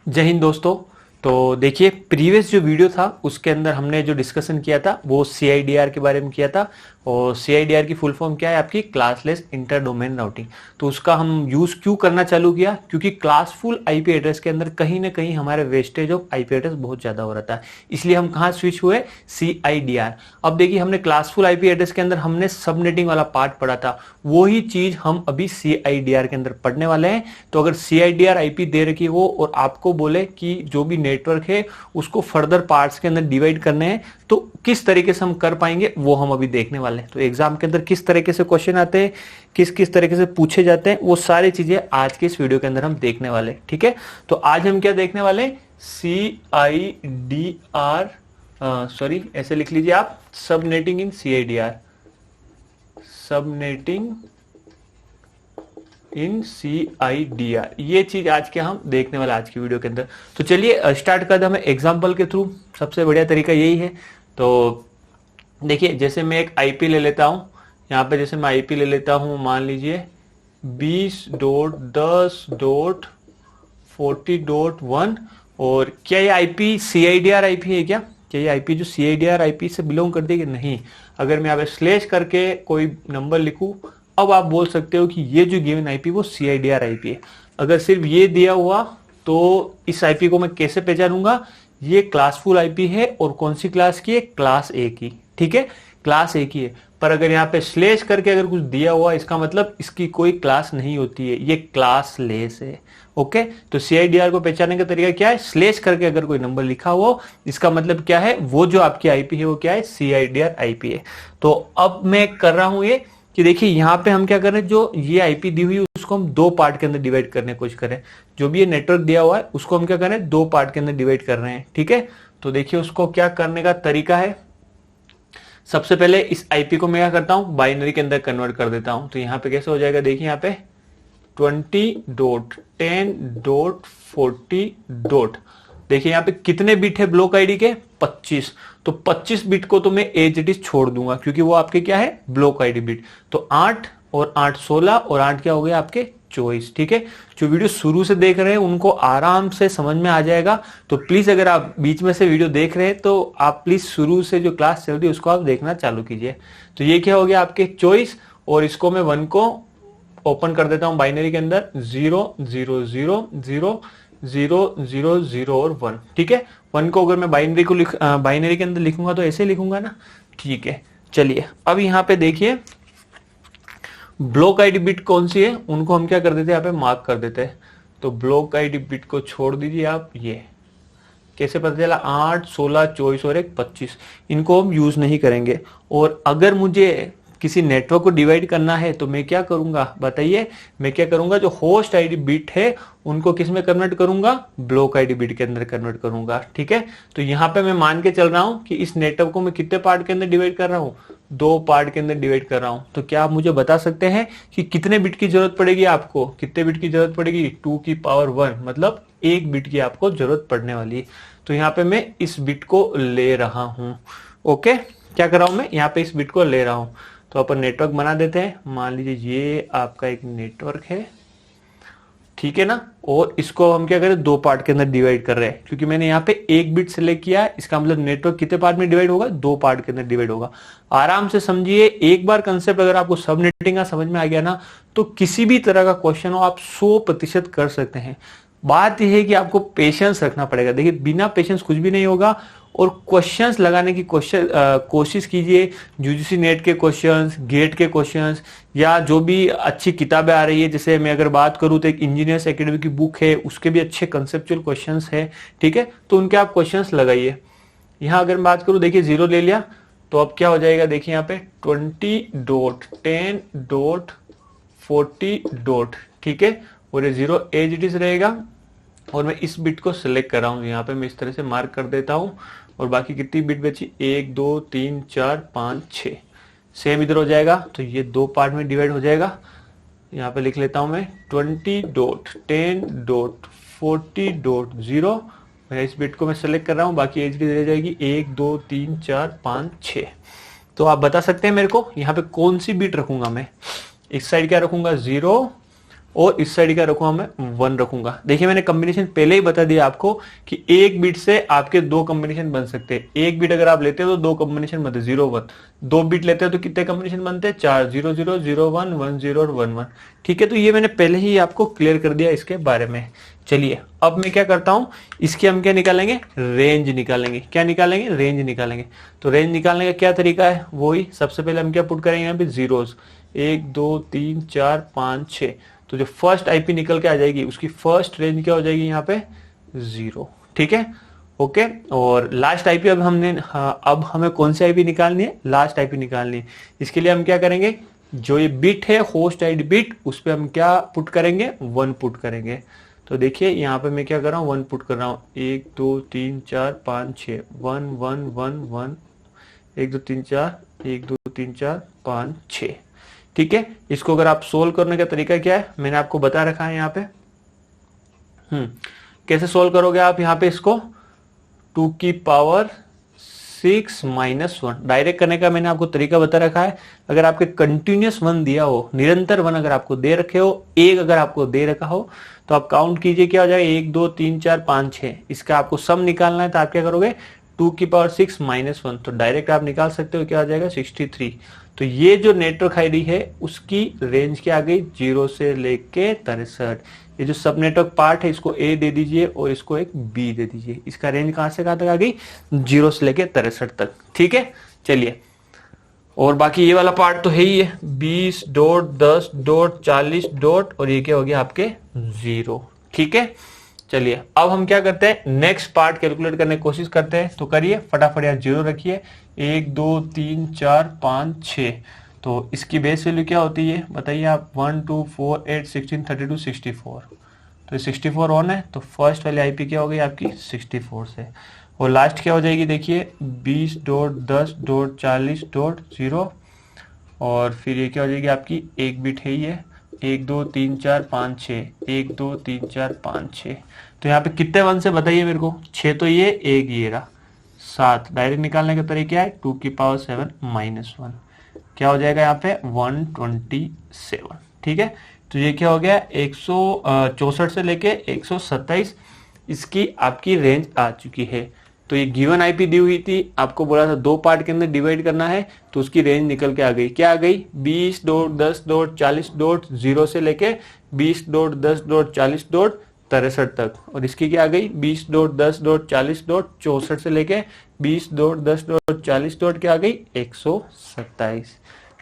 जय हिंद दोस्तों। तो देखिए, प्रीवियस जो वीडियो था उसके अंदर हमने जो डिस्कशन किया था वो CIDR के बारे में किया था। और CIDR की फुल फॉर्म क्या है आपकी? Classless inter domain routing. तो उसका हम यूज क्यों करना चालू किया? क्योंकि क्लासफुल आईपी एड्रेस के अंदर कहीं ना कहीं हमारे वेस्टेज ऑफ आईपी एड्रेस बहुत ज्यादा हो रहा था, इसलिए हम कहाँ स्विच हुए? CIDR। अब देखिए, हमने क्लासफुल आईपी एड्रेस के अंदर हमने सबनेटिंग वाला पार्ट पढ़ा था, वही चीज हम अभी CIDR के अंदर पढ़ने वाले हैं। तो अगर CIDR आईपी दे रखी हो और आपको बोले कि जो भी नेटवर्क है उसको फर्दर पार्ट्स के अंदर डिवाइड करने हैं, तो किस तरीके से हम कर पाएंगे वो हम अभी देखने वाले हैं। तो एग्जाम के अंदर किस तरीके से क्वेश्चन आते हैं, किस किस तरीके से पूछे जाते हैं, वो सारी चीजें आज के इस वीडियो के अंदर हम देखने वाले हैं। ठीक है, तो आज हम क्या देखने वाले हैं? CIDR, सॉरी ऐसे लिख लीजिए आप, सबनेटिंग इन CIDR, सबनेटिंग इन CIDR, ये चीज आज के हम देखने वाले आज की वीडियो के अंदर। तो चलिए स्टार्ट कर दे हमें एग्जांपल के थ्रू, सबसे बढ़िया तरीका यही है। तो देखिए, जैसे मैं एक आईपी ले लेता हूं, यहाँ पे जैसे मैं आईपी ले लेता हूं, मान लीजिए 20.10.40.1। और क्या ये आईपी CIDR आईपी है? क्या ये आईपी जो CIDR आईपी से बिलोंग कर देगी? नहीं। अगर मैं यहाँ पे स्लेश करके कोई नंबर लिखूं, अब आप बोल सकते हो कि ये जो गिवन आईपी वो CIDR आईपी है। अगर सिर्फ ये दिया हुआ तो इस आईपी को मैं कैसे पहचानूंगा? ये क्लासफुल आईपी है और कौन सी क्लास की है? क्लास ए की। ठीक है, क्लास ए की है। पर अगर यहाँ पे स्लेश करके अगर कुछ दिया हुआ, इसका मतलब इसकी कोई क्लास नहीं होती है, ये क्लास लेस है। ओके, तो CIDR को पहचानने का तरीका क्या है? स्लेश करके अगर कोई नंबर लिखा हो, इसका मतलब क्या है? वो जो आपकी आईपी है वो क्या है? CIDR आईपी है। तो अब मैं कर रहा हूं ये कि देखिए, यहाँ पे हम क्या कर रहे हैं, जो ये आईपी दी हुई है उसको हम दो पार्ट के अंदर डिवाइड करने की कोशिश करें। जो भी ये नेटवर्क दिया हुआ है उसको हम क्या कर रहे हैं? दो पार्ट के अंदर डिवाइड कर रहे हैं। ठीक है, तो देखिए उसको क्या करने का तरीका है। सबसे पहले इस आईपी को मैं क्या करता हूं? बाइनरी के अंदर कन्वर्ट कर देता हूं। तो यहाँ पे कैसे हो जाएगा? देखिए यहाँ पे 20.10.40. देखिए यहाँ पे कितने बिट है ब्लॉक आईडी के? 25। तो 25 बिट को तो मैं एज इट इज छोड़ दूंगा, क्योंकि वो आपके क्या है? Block ID bit. तो 8 और 8 16 और 8 क्या हो गया आपके? 24। ठीक है, जो वीडियो शुरू से देख रहे हैं उनको आराम से समझ में आ जाएगा। तो प्लीज अगर आप बीच में से वीडियो देख रहे हैं तो आप प्लीज शुरू से जो क्लास चल रही है उसको आप देखना चालू कीजिए। तो ये क्या हो गया आपके? 24। और इसको मैं 1 को ओपन कर देता हूं बाइनरी के अंदर, 0 0 0 0 0 0 0 और 1। ठीक है, 1 को अगर मैं बाइनरी के अंदर लिखूंगा तो ऐसे लिखूंगा ना। ठीक है, चलिए अब यहाँ पे देखिए, ब्लॉक आईडी बिट कौन सी है उनको हम क्या कर देते हैं? यहाँ पे मार्क कर देते हैं। तो ब्लॉक आईडी बिट को छोड़ दीजिए आप। ये कैसे पता चला? 8 16 24 और एक 25, इनको हम यूज नहीं करेंगे। और अगर मुझे किसी नेटवर्क को डिवाइड करना है तो मैं क्या करूंगा बताइए? मैं क्या करूंगा? जो होस्ट आईडी बिट है उनको किस में कन्वर्ट करूंगा? ब्लॉक आईडी बिट के अंदर कन्वर्ट करूंगा। ठीक है, तो यहाँ पे मैं मान के चल रहा हूं कि इस नेटवर्क को मैं कितने पार्ट के अंदर डिवाइड कर रहा हूं? दो पार्ट के अंदर डिवाइड कर रहा हूं। तो क्या आप मुझे बता सकते हैं कि कितने बिट की जरूरत पड़ेगी आपको? कितने बिट की जरूरत पड़ेगी? 2 की पावर 1, मतलब 1 बिट की आपको जरूरत पड़ने वाली है। तो यहाँ पे मैं इस बिट को ले रहा हूं। ओके, क्या कर रहा हूं मैं? यहाँ पे इस बिट को ले रहा हूं। तो अपन नेटवर्क बना देते हैं। मान लीजिए ये आपका एक नेटवर्क है, ठीक है ना। और इसको हम क्या करें? दो पार्ट के अंदर डिवाइड कर रहे हैं, क्योंकि मैंने यहाँ पे एक बिट सेलेक्ट किया है। इसका मतलब नेटवर्क कितने पार्ट में डिवाइड होगा? दो पार्ट के अंदर डिवाइड होगा। आराम से समझिए, एक बार कंसेप्ट अगर आपको सब नेटिंग का समझ में आ गया ना, तो किसी भी तरह का क्वेश्चन हो आप 100% कर सकते हैं। बात यह है कि आपको पेशेंस रखना पड़ेगा। देखिए, बिना पेशेंस कुछ भी नहीं होगा। और क्वेश्चंस लगाने की कोशिश कीजिए। यूजीसी नेट के क्वेश्चंस, गेट के क्वेश्चंस, या जो भी अच्छी किताबें आ रही है, जैसे मैं अगर बात करूं तो एक इंजीनियर्स एकेडमी की बुक है, उसके भी अच्छे कंसेप्चुअल क्वेश्चंस है। ठीक है, तो उनके आप क्वेश्चंस लगाइए। यहाँ अगर मैं बात करूं, देखिए 0 ले लिया, तो अब क्या हो जाएगा? देखिए यहाँ पे 20.10.40. ठीक है, और ये 0 एज इट इज रहेगा। और मैं इस बिट को सिलेक्ट कर रहा हूं, यहाँ पे मैं इस तरह से मार्क कर देता हूं। और बाकी कितनी बिट बची? 1 2 3 4 5 6, सेम इधर हो जाएगा। तो ये दो पार्ट में डिवाइड हो जाएगा। यहाँ पे लिख लेता हूं मैं 20.10.40.0। मैं इस बिट को मैं सेलेक्ट कर रहा हूँ, बाकी एच डी रह जाएगी 1 2 3 4 5 6। तो आप बता सकते हैं मेरे को यहाँ पे कौन सी बिट रखूंगा मैं? इस साइड क्या रखूंगा? 0, और इस साइड का रखूंगा मैं 1 रखूंगा। देखिए मैंने कॉम्बिनेशन पहले ही बता दिया आपको कि एक बिट से आपके दो कॉम्बिनेशन बन सकते हैं। एक बिट अगर आप लेते हो तो दो कॉम्बिनेशन बनते 0 1, 2 बिट लेते हो तो कितने कॉम्बिनेशन बनते हैं 4, 0 0 0 1 1 0 और 1 1। ठीक है, तो ये मैंने पहले ही आपको क्लियर कर दिया इसके बारे में। चलिए अब मैं क्या करता हूं, इसकी हम क्या निकालेंगे, रेंज निकालेंगे। क्या निकालेंगे, रेंज निकालेंगे। तो रेंज निकालने का क्या तरीका है, वही सबसे पहले हम क्या पुट करेंगे यहाँ पे जीरोस, 1 2 3 4 5 6। तो जो फर्स्ट आईपी निकल के आ जाएगी उसकी फर्स्ट रेंज क्या हो जाएगी यहाँ पे 0। ठीक है, ओके। और लास्ट आईपी अब हमने, हाँ, अब हमें कौन सी आईपी निकालनी है, लास्ट आईपी निकालनी है। इसके लिए हम क्या करेंगे, जो ये बिट है होस्ट आईडी बिट, उस पर हम क्या पुट करेंगे, 1 पुट करेंगे। तो देखिए यहाँ पे मैं क्या कर रहा हूँ, 1 पुट कर रहा हूँ, 1 2 3 4 5 6, 1 1 1 1, 1 2 3 4, 1 2 3 4 5 6। ठीक है, इसको अगर आप सोल्व करने का तरीका क्या है मैंने आपको बता रखा है यहाँ पे। कैसे सोल्व करोगे आप यहाँ पे इसको, 2 की पावर 6 माइनस 1 डायरेक्ट करने का मैंने आपको तरीका बता रखा है। अगर आपके कंटिन्यूस 1 दिया हो, निरंतर 1 अगर आपको दे रखे हो, 1 अगर आपको दे रखा हो, तो आप काउंट कीजिए क्या हो जाएगा, 1 2 3 4 5 6। इसका आपको सम निकालना है तो आप क्या करोगे, 2 की पावर 6 माइनस 1, तो डायरेक्ट आप निकाल सकते हो क्या हो जाएगा 63। तो ये जो नेटवर्क आईडी है उसकी रेंज क्या आ गई, 0 से लेके 63। ये जो सब नेटवर्क पार्ट है इसको ए दे दीजिए और इसको एक बी दे दीजिए। इसका रेंज कहां से कहां तक आ गई, 0 से लेके 63 तक। ठीक है, चलिए, और बाकी ये वाला पार्ट तो है ही है, 20 डॉट 10 डॉट 40 डॉट, और ये क्या हो गया आपके 0। ठीक है, चलिए अब हम क्या करते हैं, नेक्स्ट पार्ट कैलकुलेट करने की कोशिश करते हैं। तो करिए फटाफट, यार 0 रखिए, 1 2 3 4 5 6। तो इसकी बेस वैल्यू क्या होती है बताइए आप, 1 2 4 8 16 32 64। तो 64 ऑन है, तो फर्स्ट वाली आईपी क्या हो गई आपकी 64 से। और लास्ट क्या हो जाएगी देखिए, 20 डॉट 10 डॉट 40 डॉट 0, और फिर ये क्या हो जाएगी आपकी, एक बिट है ये, 1 2 3 4 5 6, 1 2 3 4 5 6। तो यहाँ पे कितने 1 से बताइए मेरे को, 6 तो ये, एक ये रहा, 7। डायरेक्ट निकालने का तरीका है 2 की पावर 7 माइनस 1, क्या हो जाएगा यहाँ पे 127। ठीक है, तो ये क्या हो गया 164 से लेके 127, इसकी आपकी रेंज आ चुकी है। तो ये गिवन आईपी दी हुई थी, आपको बोला था 2 पार्ट के अंदर डिवाइड करना है, तो उसकी रेंज निकल के आ गई, क्या आ गई 20 डॉट 10 डॉट 40 डॉट 0 से लेके 20 डॉट 10 डॉट 40 डॉट 63 तक। और इसकी क्या आ गई 20 डॉट 10 डॉट 40 डॉट 64 से लेके 20 डॉट 10 डॉट 40 डॉट क्या आ गई 127।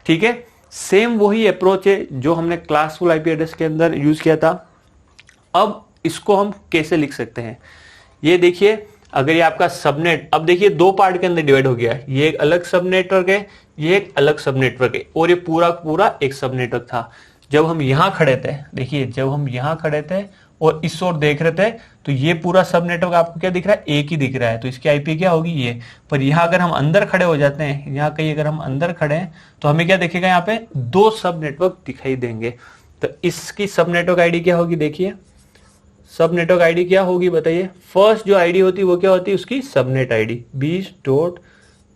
ठीक है, सेम वही अप्रोच है जो हमने क्लासफुल आईपी एड्रेस के अंदर यूज किया था। अब इसको हम कैसे लिख सकते हैं, ये देखिए, अगर ये आपका सबनेट, अब देखिए 2 पार्ट के अंदर डिवाइड हो गया है, ये एक अलग सब नेटवर्क है, ये एक अलग सब नेटवर्क है, और ये पूरा पूरा एक सब नेटवर्क था। जब हम यहां खड़े थे, देखिए जब हम यहां खड़े थे और इस ओर देख रहे थे, तो ये पूरा सब नेटवर्क आपको क्या दिख रहा है, एक ही दिख रहा है, तो इसकी आईपी क्या होगी ये। पर यहाँ अगर हम अंदर खड़े हो जाते हैं, यहाँ कहीं अगर हम अंदर खड़े हैं, तो हमें क्या दिखेगा, यहाँ पे 2 सब नेटवर्क दिखाई देंगे। तो इसकी सब नेटवर्क आईडी क्या होगी, देखिए सब नेटवर्क आईडी क्या होगी बताइए। फर्स्ट जो आईडी होती है वो क्या होती है, उसकी subnet ID 20 dot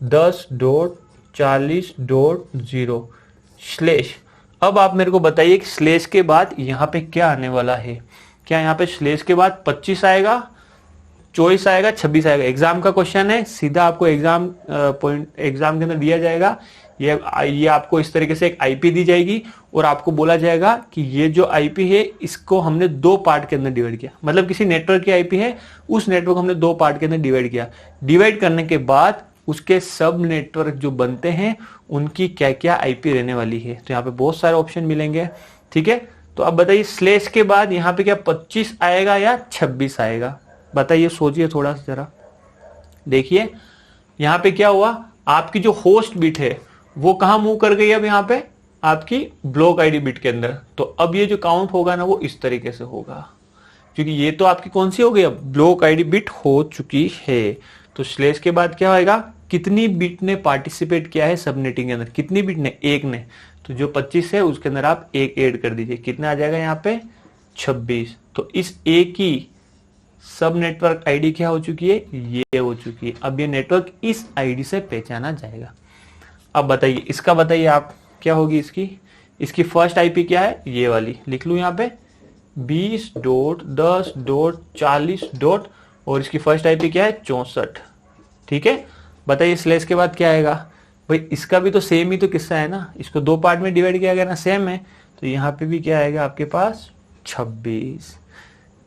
10 dot 40 dot 0 slash. अब आप मेरे को बताइए कि स्लेश के बाद यहाँ पे क्या आने वाला है, क्या यहाँ पे स्लेश के बाद 25 आएगा, 24 आएगा, 26 आएगा। एग्जाम का क्वेश्चन है, सीधा आपको एग्जाम के अंदर दिया जाएगा। ये आपको इस तरीके से एक आईपी दी जाएगी और आपको बोला जाएगा कि ये जो आईपी है इसको हमने 2 पार्ट के अंदर डिवाइड किया, मतलब किसी नेटवर्क की आईपी है, उस नेटवर्क हमने 2 पार्ट के अंदर डिवाइड किया। डिवाइड करने के बाद उसके सब नेटवर्क जो बनते हैं उनकी क्या क्या आईपी रहने वाली है। तो यहाँ पे बहुत सारे ऑप्शन मिलेंगे। ठीक है, तो अब बताइए स्लेश के बाद यहाँ पे क्या 25 आएगा या 26 आएगा, बताइए, सोचिए थोड़ा सा जरा। देखिए यहाँ पे क्या हुआ, आपकी जो होस्ट बिट है वो कहां मूव कर गई, अब यहाँ पे आपकी ब्लॉक आईडी बिट के अंदर। तो अब ये जो काउंट होगा ना वो इस तरीके से होगा, क्योंकि ये तो आपकी कौन सी हो गई, अब ब्लॉक आईडी बिट हो चुकी है। तो स्लेश के बाद क्या होगा, कितनी बिट ने पार्टिसिपेट किया है सबनेटिंग के अंदर, कितनी बिट ने, 1 ने। तो जो 25 है उसके अंदर आप 1 ऐड कर दीजिए, कितना आ जाएगा यहाँ पे 26। तो इस एक की सब नेटवर्क आईडी क्या हो चुकी है, ये हो चुकी है। अब ये नेटवर्क इस आईडी से पहचाना जाएगा। अब बताइए इसका, बताइए आप क्या होगी इसकी फर्स्ट आईपी क्या है, ये वाली लिख लूं यहाँ पे, 20 डॉट 10 डॉट 40 डॉट, और इसकी फर्स्ट आईपी क्या है 64। ठीक है, बताइए स्लेश के बाद क्या आएगा भाई, इसका भी तो सेम ही तो किस्सा है ना, इसको दो पार्ट में डिवाइड किया गया ना, सेम है, तो यहाँ पे भी क्या आएगा आपके पास 26।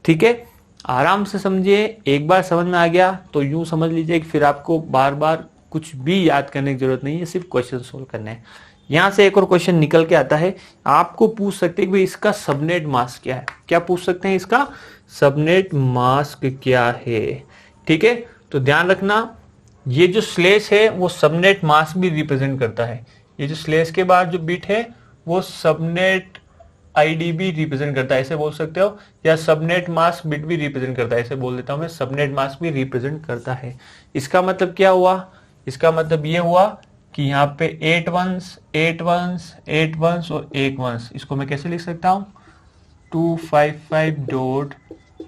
ठीक है, आराम से समझिए, एक बार समझ में आ गया तो यूं समझ लीजिए कि फिर आपको बार बार कुछ भी याद करने की जरूरत नहीं है, सिर्फ क्वेश्चन सोल्व करने हैं। यहां से एक और क्वेश्चन निकल के आता है, आपको पूछ सकते हैं कि भाई इसका सबनेट मास्क क्या है, क्या पूछ सकते हैं, इसका सबनेट मास्क क्या है। ठीक है, तो ध्यान रखना ये जो स्लेश है वो सबनेट मास्क भी रिप्रेजेंट करता है, ये जो स्लेश के बाद जो बिट है वो सबनेट आईडी भी रिप्रेजेंट करता है, ऐसे बोल सकते हो, या सबनेट मास्क बिट भी रिप्रेजेंट करता है, ऐसे बोल देता हूं मैं, सबनेट मास्क भी रिप्रेजेंट करता है। इसका मतलब क्या हुआ, इसका मतलब ये हुआ कि यहाँ पे 8 वंस 8 वंस 8 वंस और 1 वंस, इसको मैं कैसे लिख सकता हूँ 255 डॉट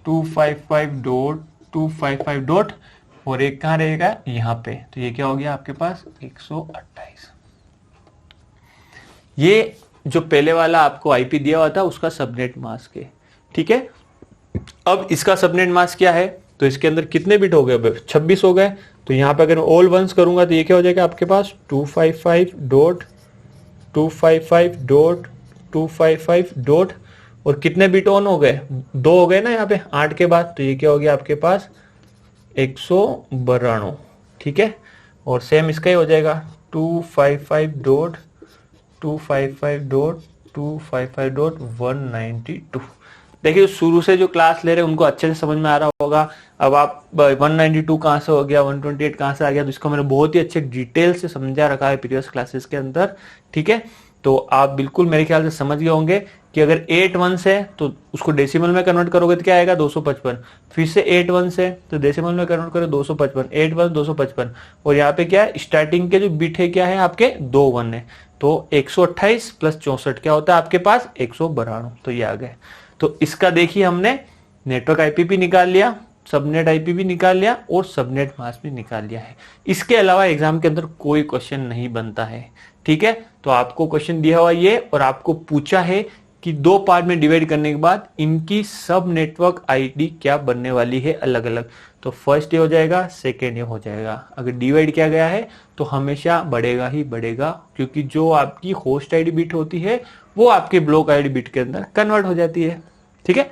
255 डॉट 255 डॉट, और एक कहाँ रहेगा यहाँ पे, तो ये क्या हो गया आपके पास 128। ये जो पहले वाला आपको आईपी दिया हुआ था उसका सबनेट मास्क है। ठीक है, अब इसका सबनेट मास्क क्या है, तो इसके अंदर कितने बिट हो गए, 26 हो गए, तो यहाँ पे अगर मैं ऑल वंस करूंगा तो ये क्या हो जाएगा आपके पास 255 डॉट 255 डॉट 255 डॉट, और कितने बिट ऑन हो गए, 2 हो गए ना यहाँ पे 8 के बाद, तो ये क्या हो गया आपके पास 192। ठीक है, और सेम इसका ही हो जाएगा 255 डॉट 255 डॉट 255 डॉट 192। देखिए शुरू से जो क्लास ले रहे हैं उनको अच्छे से समझ में आ रहा होगा। अब आप 192 कहाँ से हो गया, 128 कहाँ से आ गया, तो इसको मैंने बहुत ही अच्छे डिटेल से समझा रखा है प्रीवियस क्लासेस के अंदर। ठीक है, तो आप बिल्कुल मेरे ख्याल से समझ गए होंगे कि अगर 8 वंस है तो उसको डेसिमल में कन्वर्ट करोगे तो क्या आएगा 255, फिर से 8 वंस है तो डेसिमल में कन्वर्ट करो 255, 8 वंस 255, और यहाँ पे क्या है स्टार्टिंग के जो बिट है क्या है आपके 2 वन है, तो 128 प्लस 64 क्या होता है आपके पास 192, तो ये आ गए। तो इसका देखिए हमने नेटवर्क आईपी भी निकाल लिया, सबनेट आईपी भी निकाल लिया, और सबनेट मास्क भी निकाल लिया है। इसके अलावा एग्जाम के अंदर कोई क्वेश्चन नहीं बनता है। ठीक है, तो आपको क्वेश्चन दिया हुआ ये, और आपको पूछा है कि 2 पार्ट में डिवाइड करने के बाद इनकी सब नेटवर्क आईडी क्या बनने वाली है अलग अलग, तो फर्स्ट ये हो जाएगा, सेकेंड ये हो जाएगा। अगर डिवाइड किया गया है तो हमेशा बढ़ेगा ही बढ़ेगा, क्योंकि जो आपकी होस्ट आईडी बिट होती है वो आपके ब्लॉक आईडी बिट के अंदर कन्वर्ट हो जाती है। ठीक है,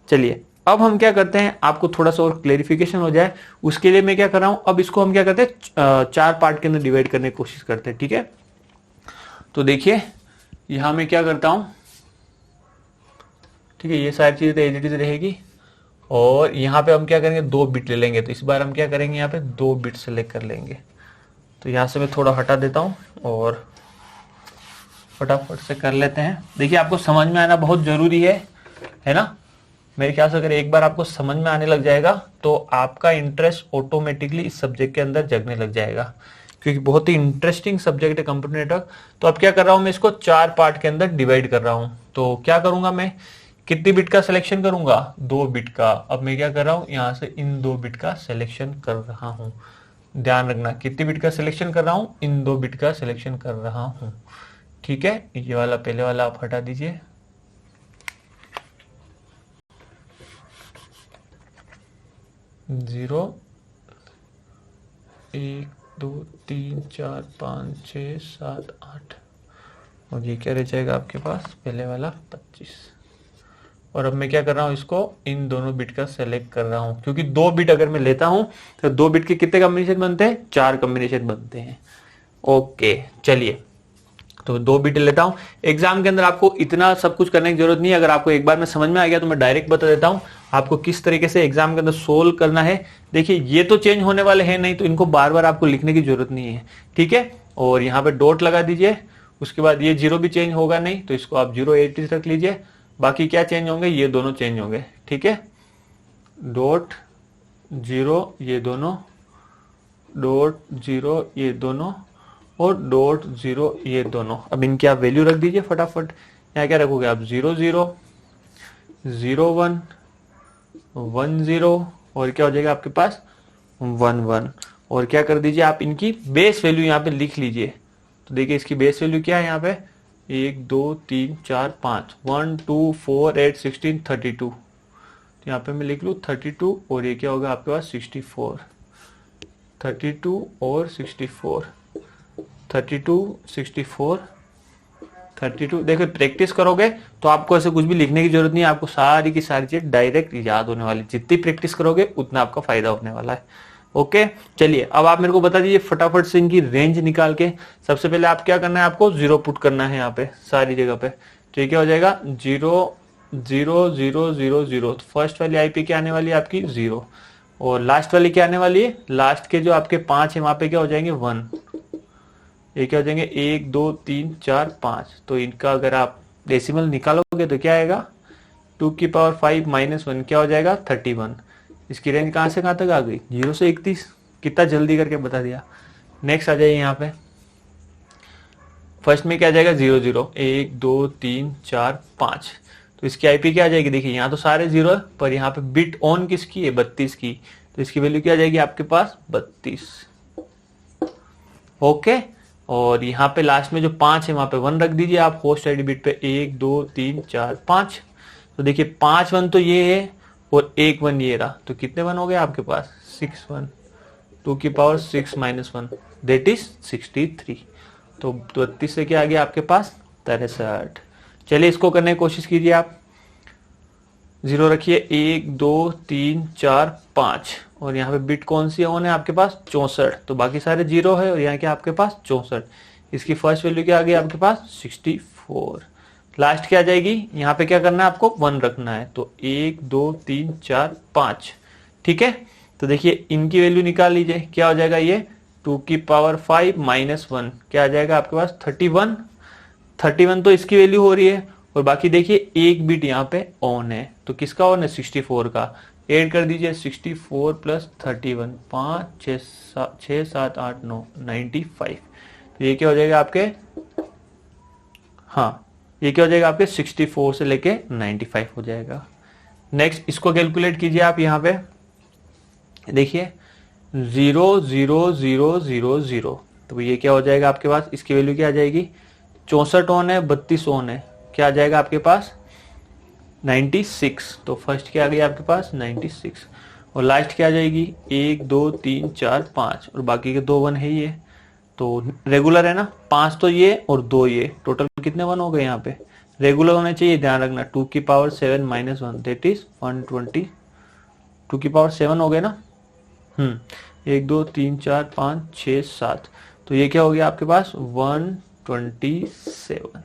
चलिए अब हम क्या करते हैं, आपको थोड़ा सा और क्लेरिफिकेशन हो जाए उसके लिए मैं क्या कर रहा हूं, अब इसको हम क्या करते हैं 4 पार्ट के अंदर डिवाइड करने की कोशिश करते हैं। ठीक है, तो देखिए यहां मैं क्या करता हूं, ठीक है, ये सारी चीजें तो एज इट इज रहेगी, और यहाँ पे हम क्या करेंगे 2 बिट ले लेंगे, तो इस बार हम क्या करेंगे यहाँ पे 2 बिट सेलेक्ट कर लेंगे। तो यहाँ से मैं थोड़ा हटा देता हूँ और फटाफट से कर लेते हैं। देखिए आपको समझ में आना बहुत जरूरी है ना, मेरे ख्याल से अगर एक बार आपको समझ में आने लग जाएगा तो आपका इंटरेस्ट ऑटोमेटिकली इस सब्जेक्ट के अंदर जगने लग जाएगा, क्योंकि बहुत ही इंटरेस्टिंग सब्जेक्ट है कंप्यूटर नेटवर्क। तो अब क्या कर रहा हूं मैं, इसको 4 पार्ट के अंदर डिवाइड कर रहा हूं। तो क्या करूंगा मैं, कितनी बिट का सिलेक्शन करूंगा 2 बिट का। अब मैं क्या कर रहा हूं, यहां से इन 2 बिट का सिलेक्शन कर रहा हूं। ध्यान रखना कितनी बिट का सिलेक्शन कर रहा हूं, इन 2 बिट का सिलेक्शन कर रहा हूं। ठीक है, ये वाला पहले वाला आप हटा दीजिए, 0 1 2 3 4 5 6 7 8, और ये क्या रह जाएगा आपके पास पहले वाला 25। और अब मैं क्या कर रहा हूं, इसको इन दोनों बिट का सेलेक्ट कर रहा हूं, क्योंकि 2 बिट अगर मैं लेता हूं तो 2 बिट के कितने कॉम्बिनेशन बनते हैं, 4 कॉम्बिनेशन बनते हैं। ओके चलिए, तो 2 बिट लेता हूं। एग्जाम के अंदर आपको इतना सब कुछ करने की जरूरत नहीं है, अगर आपको एक बार में समझ में आ गया तो मैं डायरेक्ट बता देता हूं आपको किस तरीके से एग्जाम के अंदर सोल्व करना है। देखिए ये तो चेंज होने वाले हैं नहीं, तो इनको बार बार आपको लिखने की जरूरत नहीं है। ठीक है, और यहाँ पे डॉट लगा दीजिए, उसके बाद ये 0 भी चेंज होगा नहीं, तो इसको आप 080 रख लीजिए। बाकी क्या चेंज होंगे, ये दोनों चेंज होंगे। ठीक है, डॉट 0 ये दोनों, डॉट 0 ये दोनों, और डॉट 0 ये दोनों। अब इनकी आप वैल्यू रख दीजिए फटाफट। यहाँ क्या रखोगे आप 0 0 0 1 1 0, और क्या हो जाएगा आपके पास 1 1, और क्या कर दीजिए आप इनकी बेस वैल्यू यहाँ पे लिख लीजिए। तो देखिए इसकी बेस वैल्यू क्या है यहाँ पे 1 2 3 4 5, 1 2 4 8 16 32, तो यहाँ पे मैं लिख लूँ 32 और ये क्या होगा आपके पास 64, 32 और 64, 32 64 32। देखो प्रैक्टिस करोगे तो आपको ऐसे कुछ भी लिखने की जरूरत नहीं है, आपको सारी की सारी चीज डायरेक्ट याद होने वाली, जितनी प्रैक्टिस करोगे उतना आपका फायदा होने वाला है। ओके चलिए अब आप मेरे को बता दीजिए फटाफट से इनकी रेंज निकाल के। सबसे पहले आप क्या करना है, आपको 0 पुट करना है यहाँ पे सारी जगह पे, तो ये क्या हो जाएगा 0 0 0 0 0। फर्स्ट वाली आईपी क्या आने वाली है आपकी 0, और लास्ट वाली क्या आने वाली है, लास्ट के जो आपके 5 है वहां पे क्या हो जाएंगे 1, ये क्या हो जाएंगे 1 2 3 4 5। तो इनका अगर आप डेसिमल निकालोगे तो क्या आएगा 2 की पावर 5 माइनस 1 क्या हो जाएगा 31। इसकी रेंज कहां से कहां तक आ गई 0 से 31, कितना जल्दी करके बता दिया। नेक्स्ट आ जाइए यहाँ पे, फर्स्ट में क्या आ जाएगा 0 0 1 2 3 4 5, तो इसकी आईपी क्या आ जाएगी, देखिए यहाँ तो सारे 0 है पर यहाँ पे बिट ऑन किसकी है 32 की, तो इसकी वैल्यू क्या आ जाएगी आपके पास 32। ओके और यहाँ पे लास्ट में जो 5 है वहां पे 1 रख दीजिए आप होस्ट आईडी बिट पे, 1 2 3 4 5। तो देखिए 5 1 तो ये है और 1 1 ये रहा, तो कितने 1 हो गए आपके पास 6 1, 2 की पावर 6 माइनस 1 दैट इज 63। तो 32 से क्या आ गया आपके पास 63। चलिए इसको करने की कोशिश कीजिए आप, 0 रखिए 1 2 3 4 5 और यहाँ पे बिट कौन सी ऑन है आपके पास 64, तो बाकी सारे 0 है और यहाँ क्या आपके पास 64। इसकी फर्स्ट वैल्यू क्या आ गई आपके पास 64। लास्ट क्या आ जाएगी, यहाँ पे क्या करना है आपको 1 रखना है, तो 1 2 3 4 5। ठीक है तो देखिए इनकी वैल्यू निकाल लीजिए, क्या हो जाएगा ये 2 की पावर 5 माइनस 1 क्या आ जाएगा आपके पास 31। 31 तो इसकी वैल्यू हो रही है और बाकी देखिए एक बिट यहाँ पे ऑन है, तो किसका ऑन है 64 का, ऐड कर दीजिए 64 प्लस 31 5 6 7 8 9 95। तो ये क्या हो जाएगा आपके, हाँ ये क्या हो जाएगा आपके 64 से लेके 95 हो जाएगा। नेक्स्ट इसको कैलकुलेट कीजिए आप, यहाँ पे देखिए 0 0 0 0 0, तो ये क्या हो जाएगा आपके पास, इसकी वैल्यू क्या आ जाएगी 64 ऑन है 32 ऑन है, क्या आ जाएगा आपके पास 96। तो फर्स्ट क्या आ गई आपके पास 96 और लास्ट क्या आ जाएगी 1 2 3 4 5 और बाकी के 2 1 है ये, तो रेगुलर है ना, 5 तो ये और 2 ये, टोटल कितने 1 हो गए यहाँ पे, रेगुलर होने चाहिए ध्यान रखना। 2 की पावर 7 माइनस 1 दैट इज 120, 2 की पावर 7 हो गए ना, 1 2 3 4 5 6 7, तो ये क्या हो गया आपके पास 127।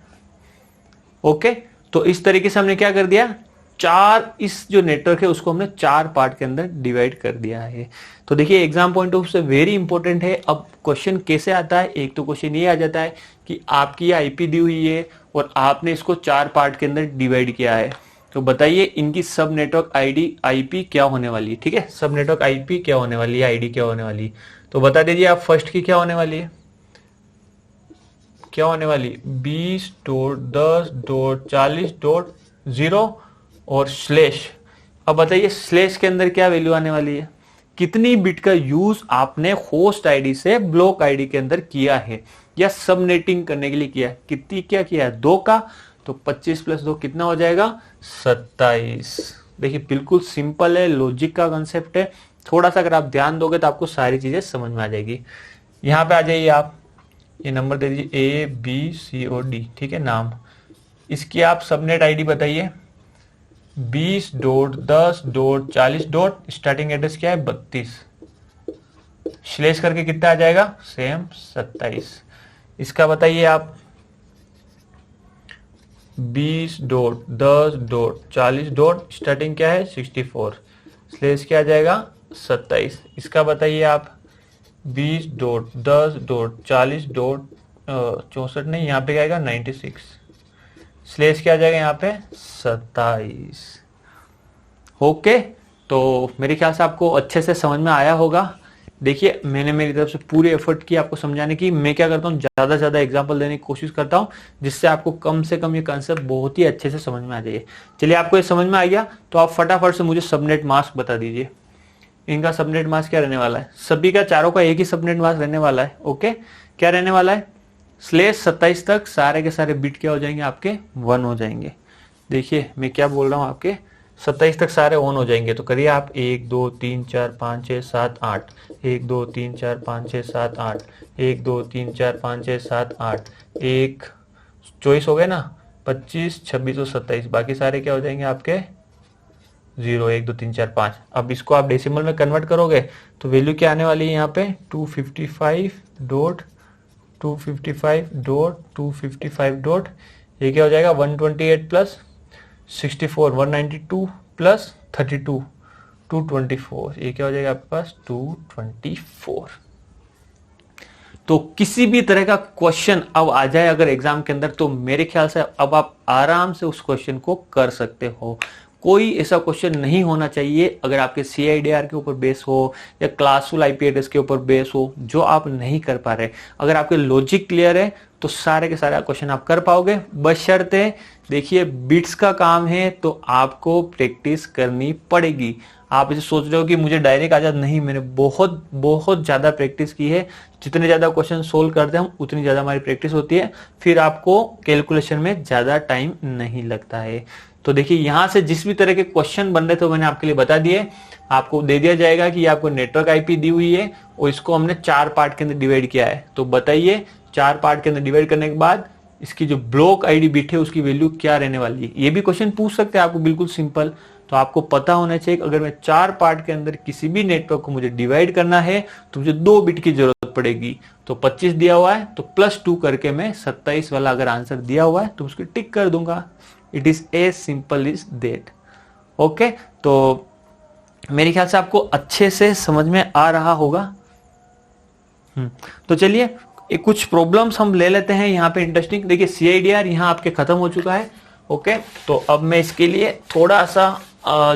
ओके तो इस तरीके से हमने क्या कर दिया, चार इस जो नेटवर्क है उसको हमने 4 पार्ट के अंदर डिवाइड कर दिया है। तो देखिए एग्जाम पॉइंट ऑफ से वेरी इंपॉर्टेंट है। अब क्वेश्चन कैसे आता है, एक तो क्वेश्चन ये आ जाता है कि आपकी आईपी दी हुई है और आपने इसको 4 पार्ट के अंदर डिवाइड किया है, तो बताइए इनकी सब नेटवर्क आईडी आईपी क्या होने वाली है। ठीक है सब नेटवर्क आईपी क्या होने वाली है, आईडी क्या होने वाली है, तो बता दीजिए आप फर्स्ट की क्या होने वाली है, क्या होने वाली 20.10.40.0 और स्लैश। अब बताइए स्लैश के अंदर क्या वैल्यू आने वाली है, कितनी बिट का यूज आपने होस्ट आईडी से ब्लॉक आईडी के अंदर किया है या सबनेटिंग करने के लिए किया है, कितनी क्या किया है 2 का, तो 25 प्लस 2 कितना हो जाएगा 27। देखिए बिल्कुल सिंपल है, लॉजिक का कंसेप्ट है, थोड़ा सा अगर आप ध्यान दोगे तो आपको सारी चीजें समझ में आ जाएगी। यहाँ पे आ जाइए आप, ये नंबर दे दीजिए ABCOD, ठीक है नाम, इसकी आप सबनेट आईडी बताइए 20.10.40. स्टार्टिंग एड्रेस क्या है 32, स्लैश करके कितना आ जाएगा सेम 27। इसका बताइए आप 20.10.40. स्टार्टिंग क्या है 64, स्लैश क्या आ जाएगा 27। इसका बताइए आप 20.10.40.64 नहीं, यहाँ पे क्या आएगा 96, स्लैश क्या आ जाएगा यहाँ पे 27। ओके तो मेरे ख्याल से आपको अच्छे से समझ में आया होगा। देखिए मैंने मेरी तरफ से पूरी एफर्ट की आपको समझाने की, मैं क्या करता हूँ ज्यादा से ज्यादा एग्जांपल देने की कोशिश करता हूँ जिससे आपको कम से कम ये कंसेप्ट बहुत ही अच्छे से समझ में आ जाए। चलिए आपको ये समझ में आ गया तो आप फटाफट से मुझे सबनेट मास्क बता दीजिए, इनका सबनेट मास्क क्या रहने वाला है, सभी का चारों का एक ही सबनेट मास्क रहने वाला है। ओके क्या रहने वाला है, स्लेश 27 तक सारे के सारे बिट क्या हो जाएंगे आपके 1 हो जाएंगे। देखिए मैं क्या बोल रहा हूँ, आपके 27 तक सारे ऑन हो जाएंगे। तो करिए आप 1 2 3 4 5 6 7 8, 1 2 3 4 5 6 7 8, 1 2 3 4 5 6 7 8, एक 24 हो गए ना, 25 26 और 27, बाकी सारे क्या हो जाएंगे आपके 0 1 2 3 4 5। अब इसको आप डेसिमल में कन्वर्ट करोगे तो वैल्यू क्या आने वाली है यहाँ पे 255 डॉट ये क्या हो जाएगा 128 प्लस 64 192 प्लस 32 224, ये क्या हो जाएगा आपके पास 224। तो किसी भी तरह का क्वेश्चन अब आ जाए अगर एग्जाम के अंदर, तो मेरे ख्याल से अब आप आराम से उस क्वेश्चन को कर सकते हो। कोई ऐसा क्वेश्चन नहीं होना चाहिए अगर आपके CIDR के ऊपर बेस हो या क्लासफुल IP एड्रेस के ऊपर बेस हो जो आप नहीं कर पा रहे। अगर आपके लॉजिक क्लियर है तो सारे के सारे क्वेश्चन आप कर पाओगे, बशर्ते देखिए बिट्स का काम है तो आपको प्रैक्टिस करनी पड़ेगी। आप इसे सोच रहे हो कि मुझे डायरेक्ट आ जाता, नहीं, मैंने बहुत बहुत ज्यादा प्रैक्टिस की है। जितने ज्यादा क्वेश्चन सोल्व करते हैं हम उतनी ज्यादा हमारी प्रैक्टिस होती है, फिर आपको कैलकुलेशन में ज्यादा टाइम नहीं लगता है। तो देखिए यहां से जिस भी तरह के क्वेश्चन बन रहे थे मैंने आपके लिए बता दिए। आपको दे दिया जाएगा कि आपको नेटवर्क IP दी हुई है और इसको हमने 4 पार्ट के अंदर डिवाइड किया है। तो बताइए 4 पार्ट के अंदर डिवाइड करने के बाद इसकी जो ब्लॉक ID बिट है उसकी वैल्यू क्या रहने वाली है। ये भी क्वेश्चन पूछ सकते हैं आपको, बिल्कुल सिंपल। तो आपको पता होना चाहिए अगर मैं 4 पार्ट के अंदर किसी भी नेटवर्क को मुझे डिवाइड करना है तो मुझे 2 बिट की जरूरत पड़ेगी। तो 25 दिया हुआ है तो +2 करके मैं 27 वाला अगर आंसर दिया हुआ है तो उसकी टिक कर दूंगा। It is as simple is that. Okay, तो मेरे ख्याल से आपको अच्छे से समझ में आ रहा होगा। तो चलिए कुछ प्रॉब्लम्स हम ले लेते हैं यहाँ पे इंटरेस्टिंग। देखिए CIDR यहाँ आपके खत्म हो चुका है। ओके, तो अब मैं इसके लिए थोड़ा सा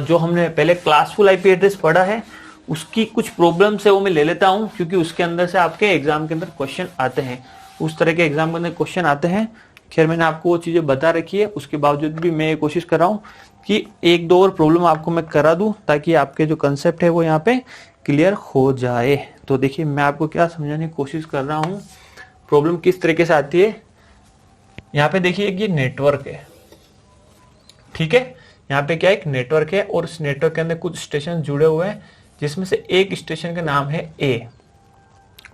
जो हमने पहले क्लासफुल IP एड्रेस पढ़ा है उसकी कुछ प्रॉब्लम्स है वो मैं ले लेता हूँ, क्योंकि उसके अंदर से आपके एग्जाम के अंदर क्वेश्चन आते हैं, उस तरह के एग्जाम के अंदर क्वेश्चन आते हैं। खैर मैंने आपको वो चीजें बता रखी है, उसके बावजूद भी मैं कोशिश कर रहा हूँ कि 1-2 और प्रॉब्लम आपको मैं करा दूं ताकि आपके जो कंसेप्ट है वो यहाँ पे क्लियर हो जाए। तो देखिए मैं आपको क्या समझाने की कोशिश कर रहा हूँ, प्रॉब्लम किस तरीके से आती है। यहाँ पे देखिए ये नेटवर्क है, ठीक है, यहाँ पे क्या एक नेटवर्क है और इस नेटवर्क के अंदर कुछ स्टेशन जुड़े हुए हैं जिसमें से एक स्टेशन का नाम है A।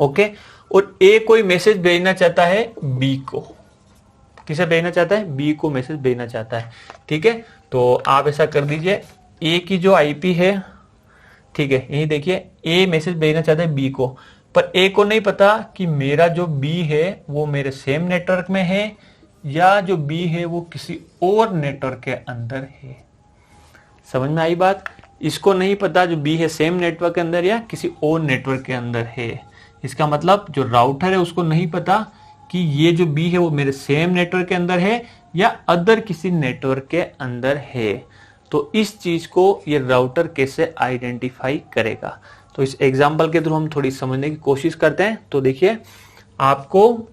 ओके, और A कोई मैसेज भेजना चाहता है B को। किसे भेजना चाहता है? B को मैसेज भेजना चाहता है। ठीक है, तो आप ऐसा कर दीजिए, A की जो IP है, ठीक है, यही देखिए A मैसेज भेजना चाहता है B को, पर A को नहीं पता कि मेरा जो B है वो मेरे सेम नेटवर्क में है या जो B है वो किसी और नेटवर्क के अंदर है। समझ में आई बात? इसको नहीं पता जो B है सेम नेटवर्क के अंदर या किसी और नेटवर्क के अंदर है। इसका मतलब जो राउटर है उसको नहीं पता कि ये जो B है वो मेरे सेम नेटवर्क के अंदर है या अदर किसी नेटवर्क के अंदर है। तो इस चीज को ये राउटर कैसे आइडेंटिफाई करेगा, तो इस एग्जांपल के थ्रू हम थोड़ी समझने की कोशिश करते हैं। तो देखिए आपको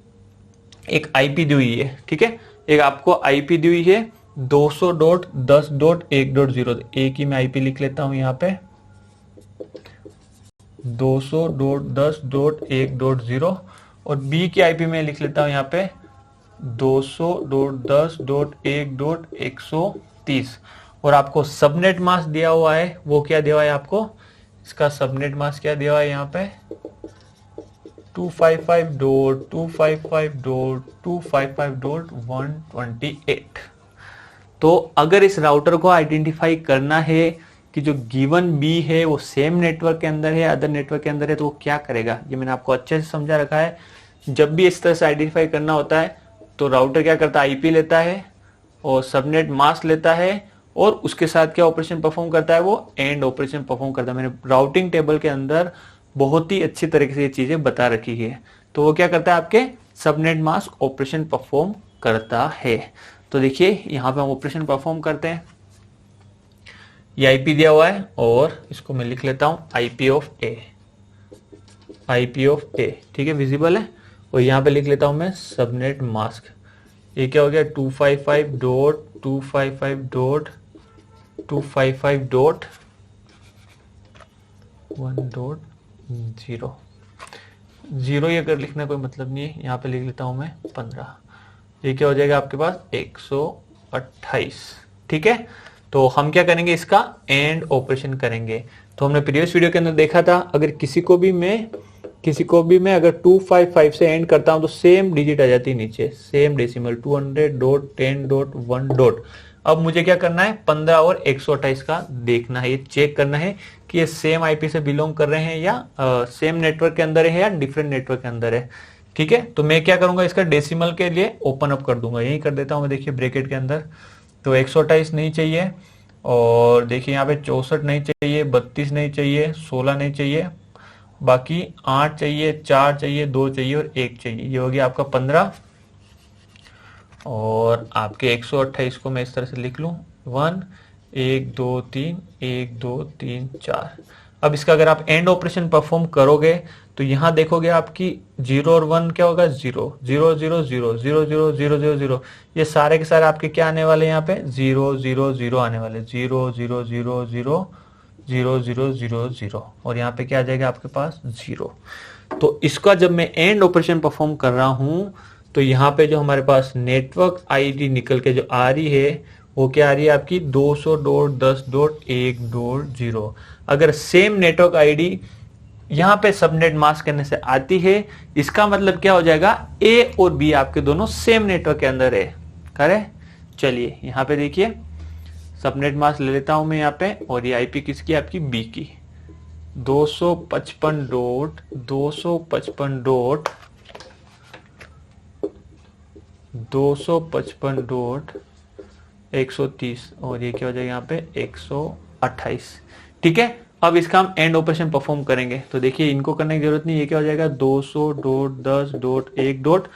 एक IP दी हुई है, ठीक है, एक आपको IP दी हुई है 200.10.1.0। एक ही मैं IP लिख लेता हूं यहाँ पे 200.10.1.0 और B की IP में लिख लेता हूं यहाँ पे 200.10.1.130 और आपको सबनेट मास्क दिया हुआ है, वो क्या दिया हुआ है आपको, इसका सबनेट मास्क क्या दिया हुआ है यहाँ पे 255.255.255.128। तो अगर इस राउटर को आइडेंटिफाई करना है कि जो गिवन B है वो सेम नेटवर्क के अंदर है अदर नेटवर्क के अंदर है, तो वो क्या करेगा, ये मैंने आपको अच्छे से समझा रखा है। जब भी इस तरह से आइडेंटिफाई करना होता है तो राउटर क्या करता है, IP लेता है और सबनेट मास्क लेता है और उसके साथ क्या ऑपरेशन परफॉर्म करता है, वो एंड ऑपरेशन परफॉर्म करता है। मैंने राउटिंग टेबल के अंदर बहुत ही अच्छी तरीके से ये चीजें बता रखी है। तो वो क्या करता है, आपके सबनेट मास्क ऑपरेशन परफॉर्म करता है। तो देखिए यहाँ पे हम ऑपरेशन परफॉर्म करते हैं, ये IP दिया हुआ है और इसको मैं लिख लेता हूं IP of A, IP of A, ठीक है, विजिबल है। और यहाँ पे लिख लेता हूं मैं सबनेट मास्क, ये क्या हो गया 255.255.255.1.0। जीरो ही अगर लिखना कोई मतलब नहीं है, यहाँ पे लिख लेता हूं मैं 15। ये क्या हो जाएगा आपके पास 128। ठीक है, तो हम क्या करेंगे, इसका एंड ऑपरेशन करेंगे। तो हमने प्रीवियस वीडियो के अंदर देखा था, अगर किसी को भी मैं अगर 255 से एंड करता हूं तो सेम डिजिट आ जाती है नीचे, सेम डेसिमल 200.10.1 अब मुझे क्या करना है, 15 और 128 का देखना है, ये चेक करना है कि ये सेम आईपी से बिलोंग कर रहे हैं या सेम नेटवर्क के अंदर है या डिफरेंट नेटवर्क के अंदर है। ठीक है, तो मैं क्या करूंगा, इसका डेसिमल के लिए ओपन अप कर दूंगा, यही कर देता हूं मैं, देखिए ब्रैकेट के अंदर। तो 128 नहीं चाहिए, और देखिए यहाँ पे 64 नहीं चाहिए, 32 नहीं चाहिए, 16 नहीं चाहिए, बाकी 8 चाहिए, 4 चाहिए, 2 चाहिए और 1 चाहिए। ये हो गया आपका 15, और आपके 128 को मैं इस तरह से लिख लूं, 1 1 2 3 1 2 3 4। अब इसका अगर आप एंड ऑपरेशन परफॉर्म करोगे तो यहां देखोगे आपकी 0 और 1 क्या होगा, 0 0 0 0 0 0 0 0 0, ये सारे के सारे आपके क्या आने वाले, यहाँ पे 0 0 0 आने वाले, 0 0 0 0 0 0 0 0, और यहाँ पे क्या आ जाएगा आपके पास 0। तो इसका जब मैं एंड ऑपरेशन परफॉर्म कर रहा हूं तो यहाँ पे जो हमारे पास नेटवर्क आईडी निकल के जो आ रही है वो क्या आ रही है आपकी 200.10.1.0। अगर सेम नेटवर्क आईडी यहाँ पे सबनेट मास्क करने से आती है, इसका मतलब क्या हो जाएगा, ए और बी आपके दोनों सेम नेटवर्क के अंदर है। करे, चलिए यहाँ पे देखिए, सबनेट मास्क ले लेता हूं मैं यहाँ पे, और ये आईपी किसकी, आपकी बी की, 255.255.130, और ये क्या हो जाएगा यहाँ पे 128। ठीक है, अब इसका हम एंड ऑपरेशन परफॉर्म करेंगे। तो देखिए इनको करने की जरूरत नहीं, ये क्या हो जाएगा 200.10.1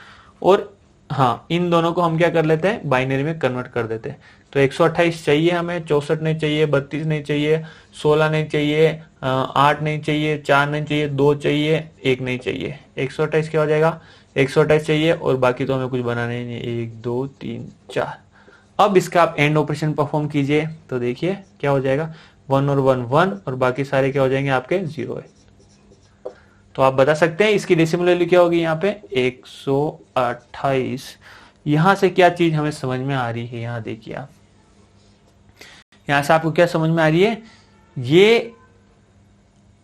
और हाँ, इन दोनों को हम क्या कर लेते हैं, बाइनरी में कन्वर्ट कर देते हैं। तो 128 चाहिए हमें, 64 नहीं चाहिए, 32 नहीं चाहिए, 16 नहीं चाहिए, 8 नहीं चाहिए, 4 नहीं चाहिए, 2 चाहिए, 1 नहीं चाहिए। 128 क्या हो जाएगा, 128 चाहिए, और बाकी तो हमें कुछ बनाना ही नहीं, 1 2 3 4। अब इसका आप एंड ऑपरेशन परफॉर्म कीजिए, तो देखिए क्या हो जाएगा, 1 और 1 1, और बाकी सारे क्या हो जाएंगे आपके 0 है। तो आप बता सकते हैं इसकी डेसिमल वैल्यू क्या होगी, यहाँ पे 128। यहां से क्या चीज हमें समझ में आ रही है, यहां देखिए आप, यहां से आपको क्या समझ में आ रही है, ये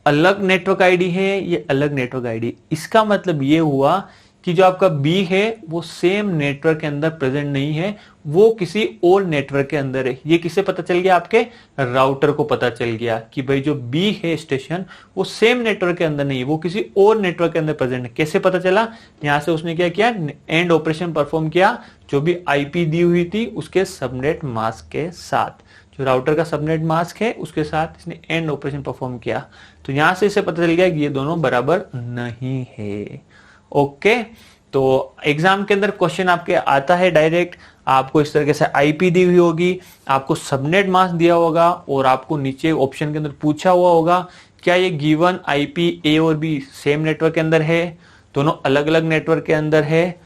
अलग नेटवर्क आईडी है, ये अलग नेटवर्क आईडी। इसका मतलब ये हुआ कि जो आपका बी है वो सेम नेटवर्क के अंदर प्रेजेंट नहीं है, वो किसी और नेटवर्क के अंदर है। ये किसे पता चल गया, आपके राउटर को पता चल गया कि भाई जो बी है स्टेशन वो सेम नेटवर्क के अंदर नहीं है, वो किसी और नेटवर्क के अंदर प्रेजेंट है। कैसे पता चला, यहां से उसने क्या किया, एंड ऑपरेशन परफॉर्म किया, जो भी आईपी दी हुई थी उसके सबनेट मास्क के साथ, जो राउटर का सबनेट मास्क है उसके साथ इसने एंड ऑपरेशन परफॉर्म किया। तो यहां से इसे पता चल गया कि ये दोनों बराबर नहीं है। ओके, तो एग्जाम के अंदर क्वेश्चन आपके आता है डायरेक्ट, आपको इस तरीके से आईपी दी हुई होगी, आपको सबनेट मास्क दिया होगा, और आपको नीचे ऑप्शन के अंदर पूछा हुआ होगा क्या ये गिवन आईपी ए और बी सेम नेटवर्क के अंदर है, दोनों अलग अलग नेटवर्क के अंदर है।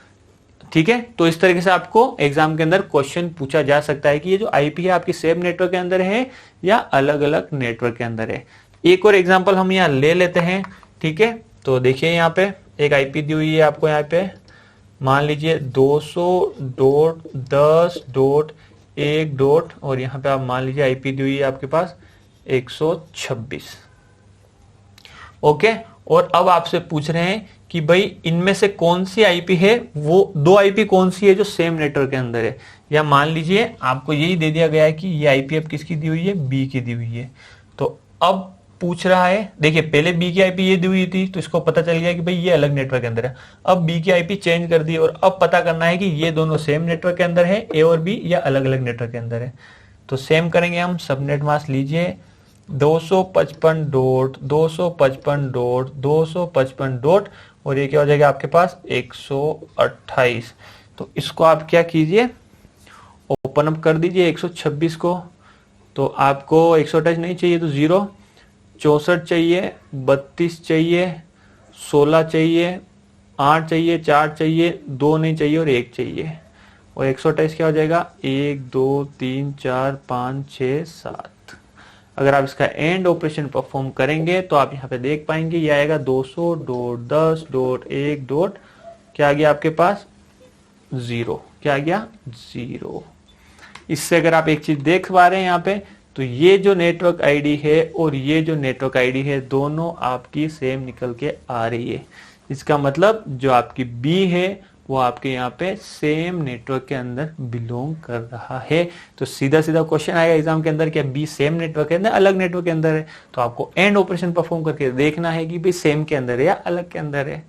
ठीक है, तो इस तरीके से आपको एग्जाम के अंदर क्वेश्चन पूछा जा सकता है कि ये जो आईपी है आपकी सेम नेटवर्क के अंदर है या अलग अलग नेटवर्क के अंदर है। एक और एग्जांपल हम यहाँ ले लेते हैं। ठीक है, तो देखिए यहाँ पे एक आईपी दी हुई है आपको, यहाँ पे मान लीजिए 200.10.1. और यहाँ पे आप मान लीजिए आईपी दी हुई है आपके पास 126। ओके, और अब आपसे पूछ रहे हैं कि भाई इनमें से कौन सी आईपी है, वो दो आईपी कौन सी है जो सेम नेटवर्क के अंदर है। या मान लीजिए आपको यही दे दिया गया है कि ये आईपी अब किसकी दी हुई है, बी की दी हुई है। तो अब पूछ रहा है, देखिए पहले बी की आईपी ये दी हुई थी तो इसको पता चल गया कि भाई ये अलग नेटवर्क के अंदर है। अब बी की आईपी चेंज कर दी और अब पता करना है कि ये दोनों सेम नेटवर्क के अंदर है, ए और बी, या अलग अलग नेटवर्क के अंदर है। तो सेम करेंगे हम, सबनेट मास्क लीजिए 255.255.255. और ये क्या हो जाएगा आपके पास 128। तो इसको आप क्या कीजिए, ओपन अप कर दीजिए 126 को। तो आपको 128 नहीं चाहिए तो 0, 64 चाहिए, 32 चाहिए, 16 चाहिए, 8 चाहिए, 4 चाहिए, 2 नहीं चाहिए और 1 चाहिए। और 128 क्या हो जाएगा 1 2 3 4 5 6 7। अगर आप इसका एंड ऑपरेशन परफॉर्म करेंगे तो आप यहाँ पे देख पाएंगे ये आएगा 200 डॉट 10 डॉट 1 डॉट क्या आ गया आपके पास 0, क्या आ गया 0। इससे अगर आप एक चीज देख पा रहे हैं यहाँ पे, तो ये जो नेटवर्क आईडी है और ये जो नेटवर्क आईडी है दोनों आपकी सेम निकल के आ रही है। इसका मतलब जो आपकी बी है वो आपके यहाँ पे सेम नेटवर्क के अंदर बिलोंग कर रहा है। तो सीधा सीधा क्वेश्चन आएगा एग्जाम के अंदर, क्या बी सेम नेटवर्क के अंदर अलग नेटवर्क के अंदर है? तो आपको एंड ऑपरेशन परफॉर्म करके देखना है कि भाई सेम के अंदर है या अलग के अंदर है।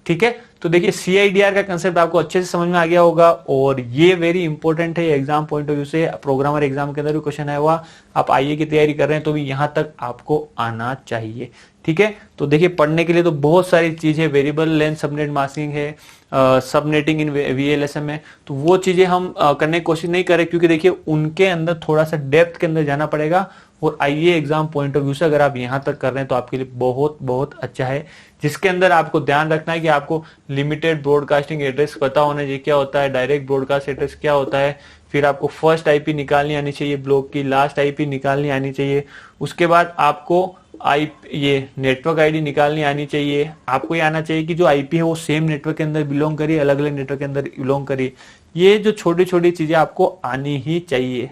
ठीक है, तो देखिए CIDR का कंसेप्ट आपको अच्छे से समझ में आ गया होगा और ये वेरी इंपॉर्टेंट है एग्जाम पॉइंट ऑफ व्यू से। प्रोग्रामर एग्जाम के अंदर भी क्वेश्चन आया हुआ, आप आईए की तैयारी कर रहे हैं तो भी यहां तक आपको आना चाहिए। ठीक है, तो देखिए पढ़ने के लिए तो बहुत सारी चीजें, वेरिएबल लेंथ सबनेट मास्किंग है, सबनेटिंग इन VLSM है, तो वो चीजें हम करने की कोशिश नहीं कर रहे क्योंकि देखिए उनके अंदर थोड़ा सा डेप्थ के अंदर जाना पड़ेगा। और आईए एग्जाम पॉइंट ऑफ व्यू से अगर आप यहां तक कर रहे हैं तो आपके लिए बहुत बहुत अच्छा है, जिसके अंदर आपको ध्यान रखना है कि आपको लिमिटेड ब्रॉडकास्टिंग एड्रेस पता होना चाहिए क्या होता है, डायरेक्ट ब्रॉडकास्ट एड्रेस क्या होता है, फिर आपको फर्स्ट आईपी निकालनी आनी चाहिए ब्लॉक की, लास्ट आईपी निकालनी आनी चाहिए, उसके बाद आपको ये नेटवर्क आईडी निकालनी आनी चाहिए। आपको ये आना चाहिए कि जो आईपी है वो सेम नेटवर्क के अंदर बिलोंग करी, अलग अलग नेटवर्क के अंदर बिलोंग करी। ये जो छोटी छोटी चीजें आपको आनी ही चाहिए।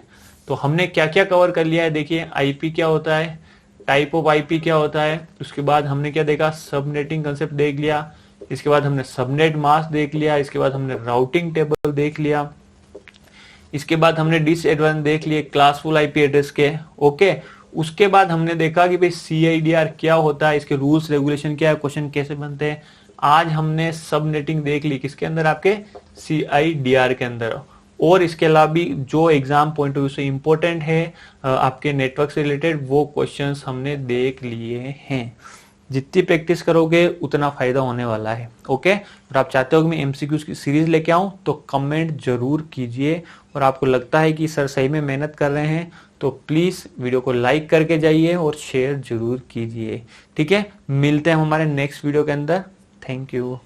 तो हमने क्या क्या कवर कर लिया है, देखिए आईपी क्या होता है, टाइप ऑफ आईपी क्या होता है, उसके बाद हमने क्या देखा, सबनेटिंग कंसेप्ट देख लिया, इसके बाद हमने सबनेट मास्क देख लिया, इसके बाद हमने राउटिंग टेबल देख लिया, इसके बाद हमने डिसएडवांटेज देख लिए क्लासफुल आईपी एड्रेस के। ओके, उसके बाद हमने देखा कि भाई CIDR क्या होता है, इसके रूल्स रेगुलेशन क्या है, क्वेश्चन कैसे बनते हैं। आज हमने सबनेटिंग देख ली किसके अंदर, आपके CIDR के अंदर। और इसके अलावा भी जो एग्जाम पॉइंट ऑफ व्यू से इंपॉर्टेंट है आपके नेटवर्क से रिलेटेड, वो क्वेश्चंस हमने देख लिए हैं। जितनी प्रैक्टिस करोगे उतना फायदा होने वाला है। ओके, और आप चाहते हो कि मैं MCQs की सीरीज लेके आऊं तो कमेंट जरूर कीजिए। और आपको लगता है कि सर सही में मेहनत कर रहे हैं तो प्लीज वीडियो को लाइक करके जाइए और शेयर जरूर कीजिए। ठीक है, मिलते हैं हमारे नेक्स्ट वीडियो के अंदर। Thank you.